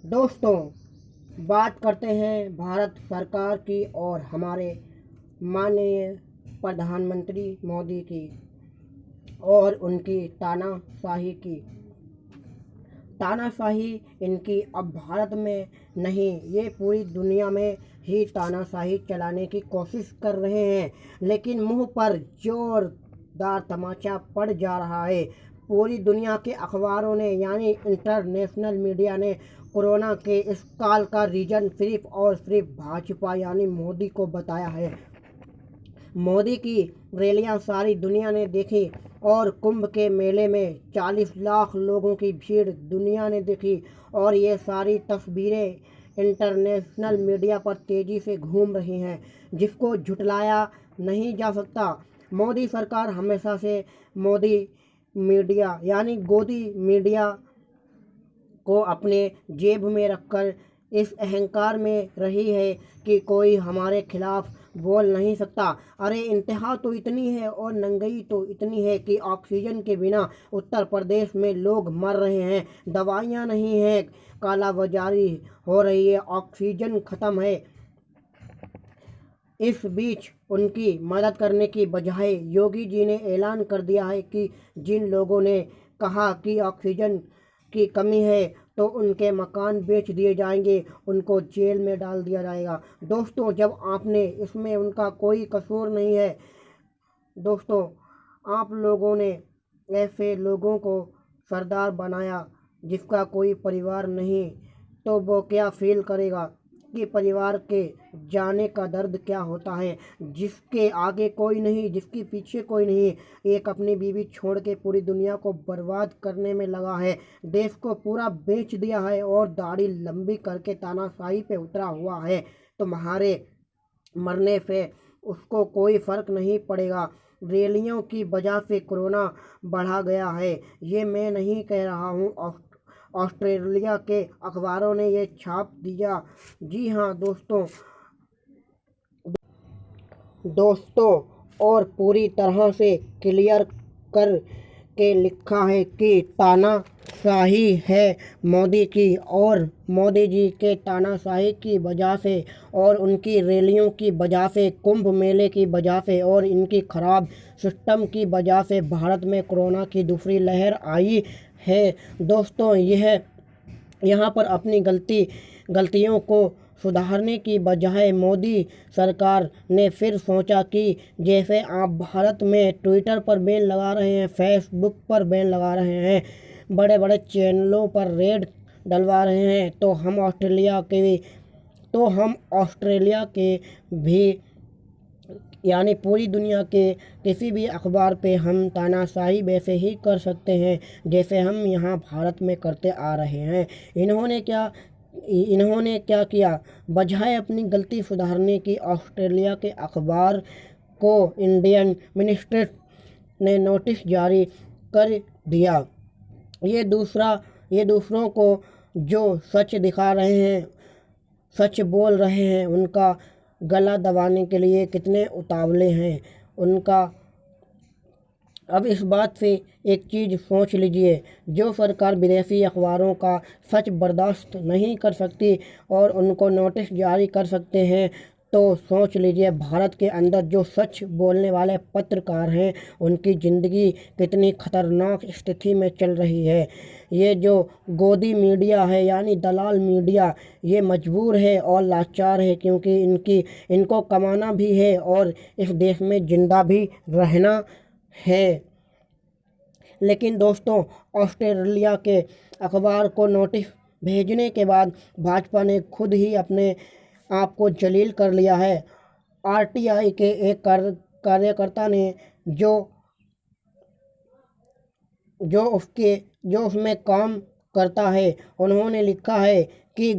दोस्तों, बात करते हैं भारत सरकार की और हमारे माननीय प्रधानमंत्री मोदी की और उनकी तानाशाही की। तानाशाही इनकी अब भारत में नहीं, ये पूरी दुनिया में ही तानाशाही चलाने की कोशिश कर रहे हैं, लेकिन मुंह पर जोरदार तमाचा पड़ जा रहा है। पूरी दुनिया के अखबारों ने यानी इंटरनेशनल मीडिया ने कोरोना के इस काल का रीजन सिर्फ और सिर्फ भाजपा यानी मोदी को बताया है। मोदी की रैलियां सारी दुनिया ने देखी और कुंभ के मेले में 40 लाख लोगों की भीड़ दुनिया ने देखी और ये सारी तस्वीरें इंटरनेशनल मीडिया पर तेज़ी से घूम रही हैं, जिसको झुटलाया नहीं जा सकता। मोदी सरकार हमेशा से मोदी मीडिया यानी गोदी मीडिया को अपने जेब में रखकर इस अहंकार में रही है कि कोई हमारे खिलाफ बोल नहीं सकता। अरे इंतहा तो इतनी है और नंगई तो इतनी है कि ऑक्सीजन के बिना उत्तर प्रदेश में लोग मर रहे हैं। दवाइयाँ नहीं हैं, कालाबाजारी हो रही है, ऑक्सीजन ख़त्म है। इस बीच उनकी मदद करने की बजाय योगी जी ने ऐलान कर दिया है कि जिन लोगों ने कहा कि ऑक्सीजन की कमी है तो उनके मकान बेच दिए जाएंगे, उनको जेल में डाल दिया जाएगा। दोस्तों, जब आपने इसमें उनका कोई कसूर नहीं है। दोस्तों, आप लोगों ने ऐसे लोगों को सरदार बनाया जिसका कोई परिवार नहीं, तो वो क्या फील करेगा कि परिवार के जाने का दर्द क्या होता है। जिसके आगे कोई नहीं, जिसके पीछे कोई नहीं, एक अपनी बीवी छोड़ के पूरी दुनिया को बर्बाद करने में लगा है, देश को पूरा बेच दिया है और दाढ़ी लंबी करके तानाशाही पे उतरा हुआ है। तुम्हारे मरने से उसको कोई फ़र्क नहीं पड़ेगा। रैलियों की वजह से कोरोना बढ़ा गया है, ये मैं नहीं कह रहा हूँ, ऑस्ट्रेलिया के अखबारों ने ये छाप दिया। जी हाँ दोस्तों, और पूरी तरह से क्लियर कर के लिखा है कि तानाशाही है मोदी की, और मोदी जी के तानाशाही की वजह से और उनकी रैलियों की वजह से, कुंभ मेले की वजह से और इनकी ख़राब सिस्टम की वजह से भारत में कोरोना की दूसरी लहर आई है। दोस्तों, यहाँ पर अपनी गलतियों को सुधारने की बजाय मोदी सरकार ने फिर सोचा कि जैसे आप भारत में ट्विटर पर बैन लगा रहे हैं, फेसबुक पर बैन लगा रहे हैं, बड़े बड़े चैनलों पर रेड डलवा रहे हैं, तो हम ऑस्ट्रेलिया के भी यानी पूरी दुनिया के किसी भी अखबार पे हम तानाशाही वैसे ही कर सकते हैं जैसे हम यहाँ भारत में करते आ रहे हैं। इन्होंने क्या किया, बजाय अपनी गलती सुधारने की ऑस्ट्रेलिया के अखबार को इंडियन मिनिस्टर ने नोटिस जारी कर दिया। ये दूसरों को जो सच दिखा रहे हैं, सच बोल रहे हैं, उनका गला दबाने के लिए कितने उतावले हैं उनका। अब इस बात से एक चीज़ सोच लीजिए, जो सरकार विदेशी अखबारों का सच बर्दाश्त नहीं कर सकती और उनको नोटिस जारी कर सकते हैं, तो सोच लीजिए भारत के अंदर जो सच बोलने वाले पत्रकार हैं उनकी ज़िंदगी कितनी ख़तरनाक स्थिति में चल रही है। ये जो गोदी मीडिया है यानी दलाल मीडिया, ये मजबूर है और लाचार है, क्योंकि इनको कमाना भी है और इस देश में ज़िंदा भी रहना है। लेकिन दोस्तों, ऑस्ट्रेलिया के अखबार को नोटिस भेजने के बाद भाजपा ने खुद ही अपने आप को जलील कर लिया है। आरटीआई के एक कार्यकर्ता ने जो उसमें काम करता है, उन्होंने लिखा है कि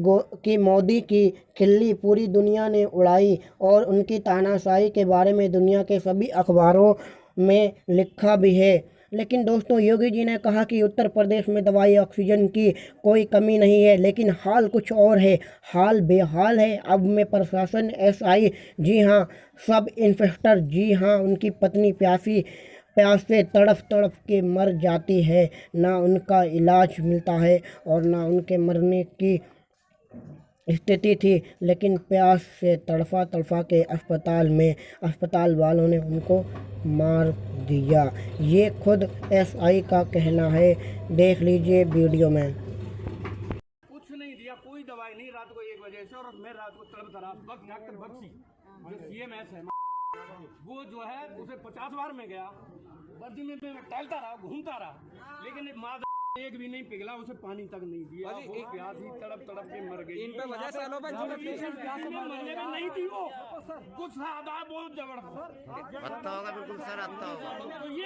मोदी की खिल्ली पूरी दुनिया ने उड़ाई और उनकी तानाशाही के बारे में दुनिया के सभी अखबारों में लिखा भी है। लेकिन दोस्तों, योगी जी ने कहा कि उत्तर प्रदेश में दवाई ऑक्सीजन की कोई कमी नहीं है, लेकिन हाल कुछ और है, हाल बेहाल है। अब में प्रशासन, एसआई, जी हाँ, सब इंस्पेक्टर, जी हाँ, उनकी पत्नी प्यास से तड़फ के मर जाती है, ना उनका इलाज मिलता है और ना उनके मरने की स्थिति थी, लेकिन प्यास से तड़फा तड़फा के अस्पताल वालों ने उनको मार दिया। ये खुद एसआई का कहना है, देख लीजिए वीडियो में। कुछ नहीं दिया, कोई दवाई नहीं, रात को 1 बजे से, और मैं रात को तड़प रहा। डॉक्टर बख्शी जो सीएमएस है, वो जो है उसे 50 बार में गया, बर्दी में टहलता रहा, घूमता रहा, लेकिन एक भी नहीं पिघला, उसे पानी तक नहीं दिया। वो प्यासी तड़प तड़प के मर गई। इन पे वजह सालों में मरने में नहीं थी वो, कुछ ज्यादा बहुत जबरदस्त अच्छा होगा, बिल्कुल सर अच्छा होगा। तो ये